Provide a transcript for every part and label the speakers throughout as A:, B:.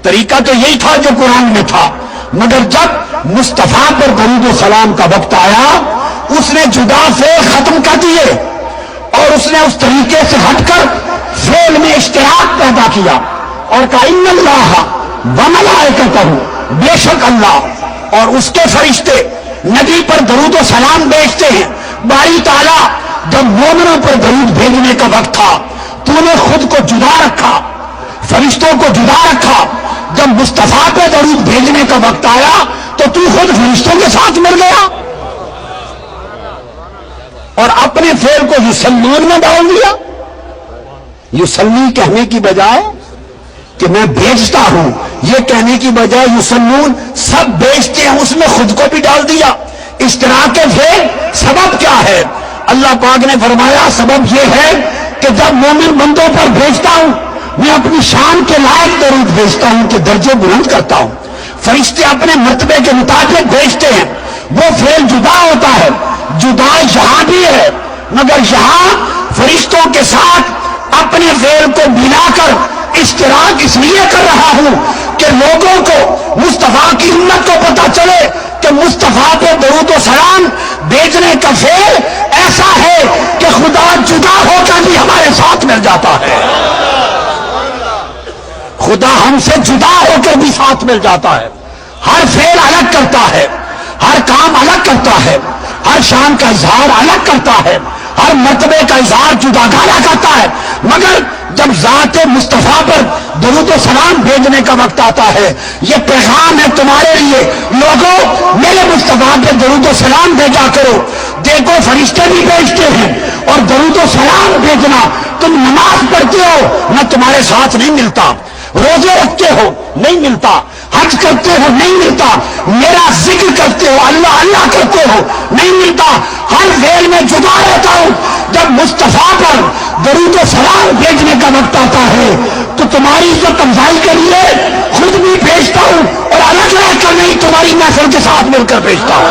A: طریقہ تو یہی تھا جو قرآن میں تھا، مگر جب مصطفیٰ پر درود و سلام کا وقت آیا اس نے جدا فعل ختم کر دیے اور اس نے اس طریقے سے ہٹ کر فعل میں اشتراک پیدا کیا اور کہا ان اللہ وملائکتہ، بے شک اللہ اور اس کے فرشتے نبی پر درود و سلام بھیجتے ہیں۔ باری تعالیٰ جب مومنوں پر درود بھیجنے کا وقت تھا تو نے خود کو جدا رکھا، فرشتوں کو جدا رکھا۔ جب مصطفیٰ پہ درود بھیجنے کا وقت آیا تو تو خود فرشتوں کے ساتھ مل گیا اور اپنے فعل کو یصلون میں ڈال دیا۔ یصلی کہنے کی بجائے کہ میں بھیجتا ہوں، یہ کہنے کی بجائے یصلون سب بھیجتے ہیں، اس میں خود کو بھی ڈال دیا۔ اشتراک فعل سبب کیا ہے؟ اللہ پاک نے فرمایا سبب یہ ہے کہ جب مومن بندوں پر بھیجتا ہوں میں اپنی شان کے لائق درود بھیجتا ہوں کہ درجے بلند کرتا ہوں۔ فرشتے اپنے مرتبے کے مطابق بھیجتے ہیں، وہ فعل جدا ہوتا ہے، جدا یہاں بھی ہے مگر یہاں فرشتوں کے ساتھ اپنے فعل کو ملا کر اشتراک اس لیے کر رہا ہوں کہ لوگوں کو مصطفیٰ کی امت کو پتہ چلے کہ مصطفیٰ پہ درود و سلام بھیجنے کا فعل ایسا ہے کہ خدا جدا ہو کر بھی ہمارے ساتھ مل جاتا ہے، خدا ہم سے جدا ہو کر بھی ساتھ مل جاتا ہے۔ ہر فعل الگ کرتا ہے، ہر کام الگ کرتا ہے، ہر شان کا اظہار الگ کرتا ہے، ہر مرتبے کا اظہار جدا گانا کرتا ہے، مگر جب ذات مصطفیٰ پر درود و سلام بھیجنے کا وقت آتا ہے یہ پیغام ہے تمہارے لیے، لوگوں میرے مصطفیٰ پہ درود و سلام بھیجا کرو۔ دیکھو فرشتے بھی بھیجتے ہیں اور درود و سلام بھیجنا، تم نماز پڑھتے ہو نہ تمہارے ساتھ نہیں ملتا، روزے رکھتے ہو نہیں ملتا، حج کرتے ہو نہیں ملتا، میرا ذکر کرتے ہو اللہ اللہ کرتے ہو نہیں ملتا، ہر فعل میں جدا رہتا ہوں۔ جب مصطفیٰ پر درود و سلام بھیجنے کا وقت آتا ہے تو تمہاری عزت افزائی کے لیے خود بھی بھیجتا ہوں اور الگ رہ کر نہیں تمہاری محفل کے ساتھ مل کر بھیجتا ہوں۔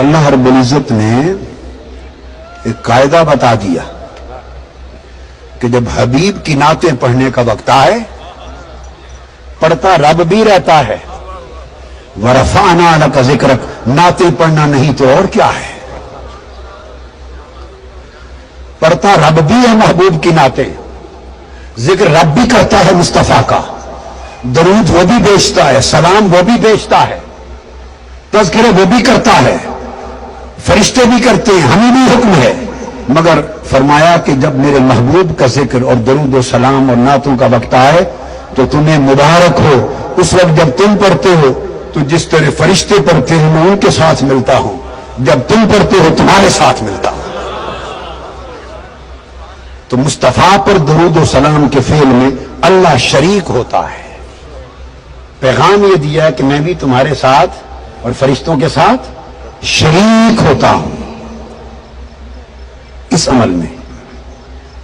A: اللہ رب العزت نے ایک قاعدہ بتا دیا کہ جب حبیب کی نعتیں پڑھنے کا وقت آئے پڑھتا رب بھی رہتا ہے، وَرَفَعْنَا لَكَ ذِكْرَكَ، نعتیں پڑھنا نہیں تو اور کیا ہے، پڑھتا رب بھی ہے محبوب کی نعتیں، ذکر رب بھی کرتا ہے مصطفیٰ کا، درود وہ بھی بیچتا ہے، سلام وہ بھی بیچتا ہے، تذکرے وہ بھی کرتا ہے، فرشتے بھی کرتے ہیں، ہمیں بھی حکم ہے، مگر فرمایا کہ جب میرے محبوب کا ذکر اور درود و سلام اور نعتوں کا وقت آئے تو تمہیں مبارک ہو۔ اس وقت جب تم پڑھتے ہو تو جس طرح فرشتے پڑھتے ہیں میں ان کے ساتھ ملتا ہوں، جب تم پڑھتے ہو تمہارے ساتھ ملتا ہوں۔ تو مصطفیٰ پر درود و سلام کے فعل میں اللہ شریک ہوتا ہے۔ پیغام یہ دیا ہے کہ میں بھی تمہارے ساتھ اور فرشتوں کے ساتھ شریک ہوتا ہوں اس عمل میں،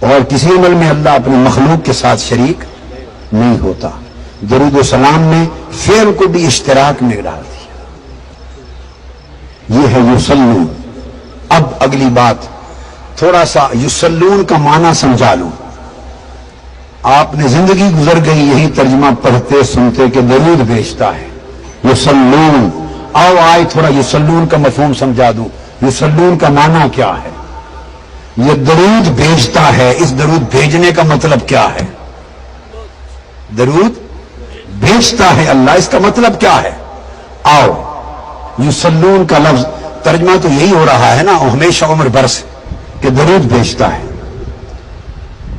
A: اور کسی عمل میں اللہ اپنے مخلوق کے ساتھ شریک نہیں ہوتا۔ درود و سلام نے فعل کو بھی اشتراک میں ڈال دیا، یہ ہے یصلون۔ اب اگلی بات تھوڑا سا یصلون کا معنی سمجھا لوں۔ آپ نے زندگی گزر گئی یہی ترجمہ پڑھتے سنتے کہ درود بھیجتا ہے یصلون، آؤ آئے تھوڑا یصلون کا مفہوم سمجھا دوں۔ یصلون کا معنی کیا ہے؟ یہ درود بھیجتا ہے، اس درود بھیجنے کا مطلب کیا ہے؟ درود بھیجتا ہے اللہ، اس کا مطلب کیا ہے؟ آؤ یصلون کا لفظ ترجمہ تو یہی ہو رہا ہے نا ہمیشہ عمر برس کہ درود بھیجتا ہے،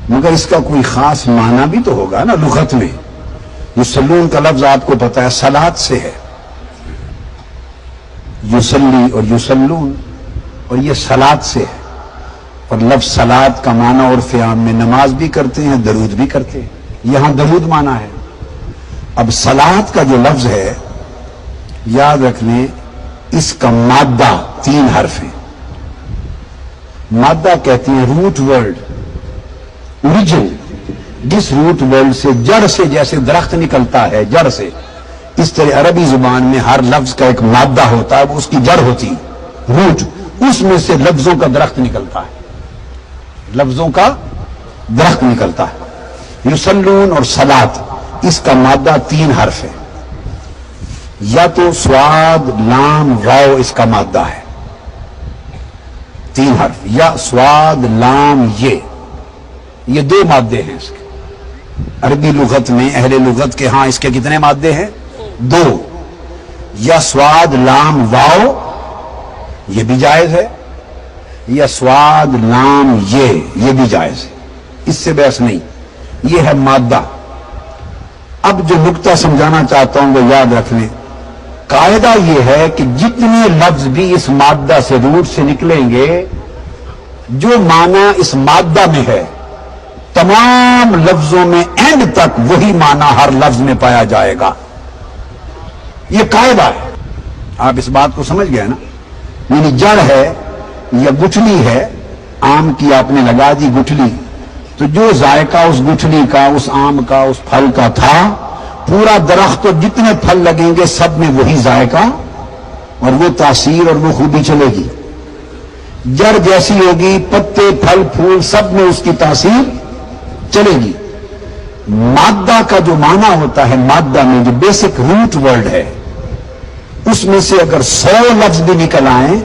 A: مگر اس کا کوئی خاص معنی بھی تو ہوگا نا لغت میں۔ یصلون کا لفظ آپ کو پتا ہے صلات سے ہے، یصلی اور یصلون، اور یہ صلات سے ہے، اور لفظ صلات کا معنی اور عام میں نماز بھی کرتے ہیں درود بھی کرتے ہیں، یہاں درود معنی ہے۔ اب صلات کا جو لفظ ہے یاد رکھ لیں اس کا مادہ 3 حرف ہیں، مادہ کہتے ہیں روٹ ورڈ، اوریجن، جس روٹ ورڈ سے جڑ سے جیسے درخت نکلتا ہے جڑ سے، اس طرح عربی زبان میں ہر لفظ کا ایک مادہ ہوتا ہے، وہ اس کی جڑ ہوتی روٹ، اس میں سے لفظوں کا درخت نکلتا ہے، لفظوں کا درخت نکلتا ہے۔ یصلون اور صلاۃ، اس کا مادہ 3 حرف ہے، یا تو سواد لام واو اس کا مادہ ہے 3 حرف، یا سواد لام یہ 2 مادے ہیں اس کے۔ عربی لغت میں اہل لغت کے ہاں اس کے کتنے مادے ہیں؟ 2، یا سواد لام واو یہ بھی جائز ہے، یا سواد لام یہ بھی جائز ہے، اس سے بحث نہیں، یہ ہے مادہ۔ اب جو نقطہ سمجھانا چاہتا ہوں وہ یاد رکھ لیں، قاعدہ یہ ہے کہ جتنے لفظ بھی اس مادہ سے روٹ سے نکلیں گے، جو معنی اس مادہ میں ہے تمام لفظوں میں اینڈ تک وہی معنی ہر لفظ میں پایا جائے گا، یہ قاعدہ ہے۔ آپ اس بات کو سمجھ گئے نا؟ یعنی جڑ ہے یا گٹھلی ہے، آم کی آپ نے لگا دی گٹھلی، تو جو ذائقہ اس گٹھلی کا، اس آم کا، اس پھل کا تھا، پورا درخت تو جتنے پھل لگیں گے سب میں وہی ذائقہ اور وہ تاثیر اور وہ خوبی چلے گی۔ جڑ جیسی ہوگی، پتے پھل پھول سب میں اس کی تاثیر چلے گی۔ مادہ کا جو معنی ہوتا ہے، مادہ میں جو بیسک روٹ ورڈ ہے، اس میں سے اگر 100 لفظ بھی نکل آئیں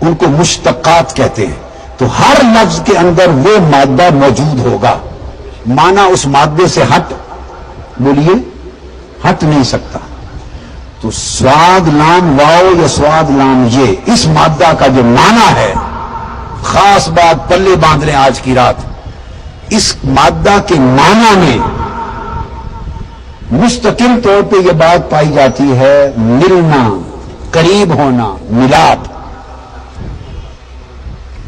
A: ان کو مشتقات کہتے ہیں، تو ہر لفظ کے اندر وہ مادہ موجود ہوگا، معنی اس مادے سے بولیے ہٹ نہیں سکتا۔ تو سواد لام واو یا سواد لام یہ، اس مادہ کا جو معنی ہے، خاص بات پلے باندھ لیں آج کی رات، اس مادہ کے معنی میں مستقل طور پہ یہ بات پائی جاتی ہے، ملنا، قریب ہونا، ملاپ،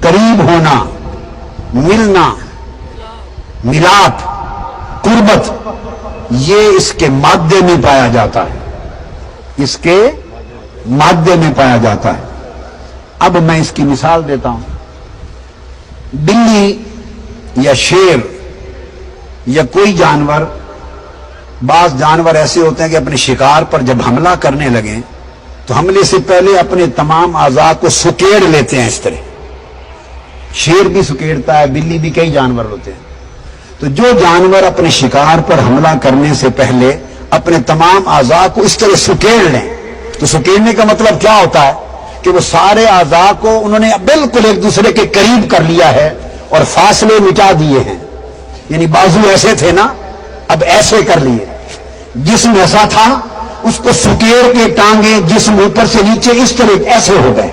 A: قریب ہونا، ملنا، ملاپ، قربت، یہ اس کے مادے میں پایا جاتا ہے، اس کے مادے میں پایا جاتا ہے۔ اب میں اس کی مثال دیتا ہوں۔ بلی یا شیر یا کوئی جانور، بعض جانور ایسے ہوتے ہیں کہ اپنے شکار پر جب حملہ کرنے لگیں تو حملے سے پہلے اپنے تمام اعضاء کو سکیڑ لیتے ہیں، اس طرح شیر بھی سکیڑتا ہے، بلی بھی، کئی جانور ہوتے ہیں۔ تو جو جانور اپنے شکار پر حملہ کرنے سے پہلے اپنے تمام اعضاء کو اس طرح سکیڑ لیں، تو سکیڑنے کا مطلب کیا ہوتا ہے کہ وہ سارے اعضاء کو انہوں نے بالکل ایک دوسرے کے قریب کر لیا ہے اور فاصلے مٹا دیے ہیں۔ یعنی بازو ایسے تھے نا، اب ایسے کر لیے، جسم ایسا تھا اس کو سکیڑ کے ٹانگیں جسم اوپر سے نیچے اس طرح ایسے ہو گئے۔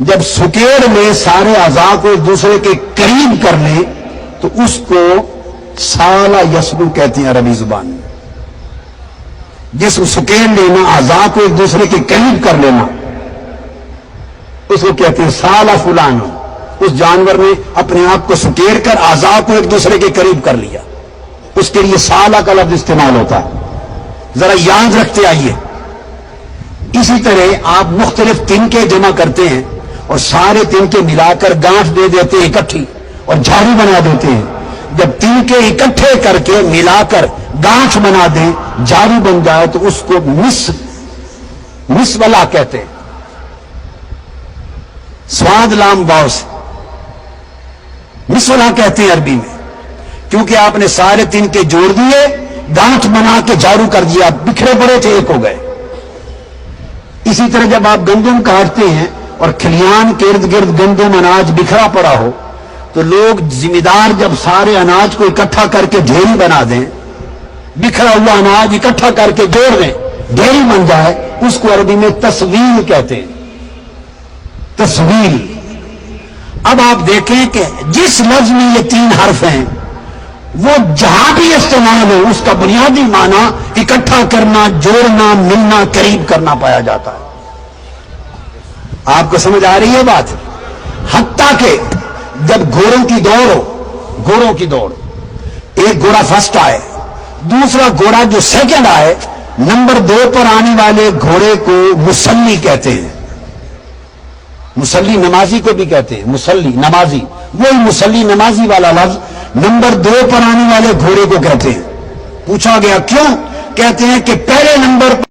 A: جب سکیڑ میں سارے اعضاء کو ایک دوسرے کے قریب کر لیں تو اس کو سالہ یسلو کہتے ہیں عربی زبان میں۔ جسم سکیڑ لینا، اعضاء کو ایک دوسرے کے قریب کر لینا، اس کو کہتے ہیں سالہ فلان۔ اس جانور نے اپنے آپ کو سکیڑ کر اعضاء کو ایک دوسرے کے قریب کر لیا، اس کے لیے سالہ کا لفظ استعمال ہوتا ہے۔ ذرا یاد رکھتے آئیے، اسی طرح آپ مختلف تنکے جمع کرتے ہیں اور سارے تنکے ملا کر گانٹھ دے دیتے ہیں اکٹھی اور جھاڑی بنا دیتے ہیں۔ جب تنکے اکٹھے کر کے ملا کر گانٹھ بنا دیں، جھاڑی بن جائے تو اس کو مسولا کہتے ہیں، سواد لام واو سے مسولا کہتے ہیں عربی میں، کیونکہ آپ نے سارے تنکے جوڑ دیے، گانٹھ بنا کے جھاڑو کر دیا، بکھرے پڑے تھے ایک ہو گئے۔ اسی طرح جب آپ گندم کاٹتے ہیں اور کھلیان کے ارد گرد گندم اناج بکھرا پڑا ہو تو لوگ ذمہ دار جب سارے اناج کو اکٹھا کر کے ڈھیری بنا دیں، بکھرا ہوا اناج اکٹھا کر کے جوڑ دیں، ڈھیری بن جائے، اس کو عربی میں تصویل کہتے ہیں، تصویل۔ اب آپ دیکھیں کہ جس لفظ میں یہ 3 حرف ہیں وہ جہاں بھی استعمال ہو اس کا بنیادی معنی اکٹھا کرنا، جوڑنا، ملنا، قریب کرنا پایا جاتا ہے۔ آپ کو سمجھ آ رہی ہے بات؟ حتیٰ کہ جب گھوڑوں کی دوڑ ہو، گھوڑوں کی دوڑ، ایک گھوڑا فرسٹ آئے، دوسرا گھوڑا جو سیکنڈ آئے، نمبر 2 پر آنے والے گھوڑے کو مسلی کہتے ہیں۔ مسلی نمازی کو بھی کہتے ہیں، مسلی نمازی، وہی مسلی نمازی والا لفظ نمبر 2 پر آنے والے گھوڑے کو کہتے ہیں۔ پوچھا گیا کیوں؟ کہتے ہیں کہ پہلے نمبر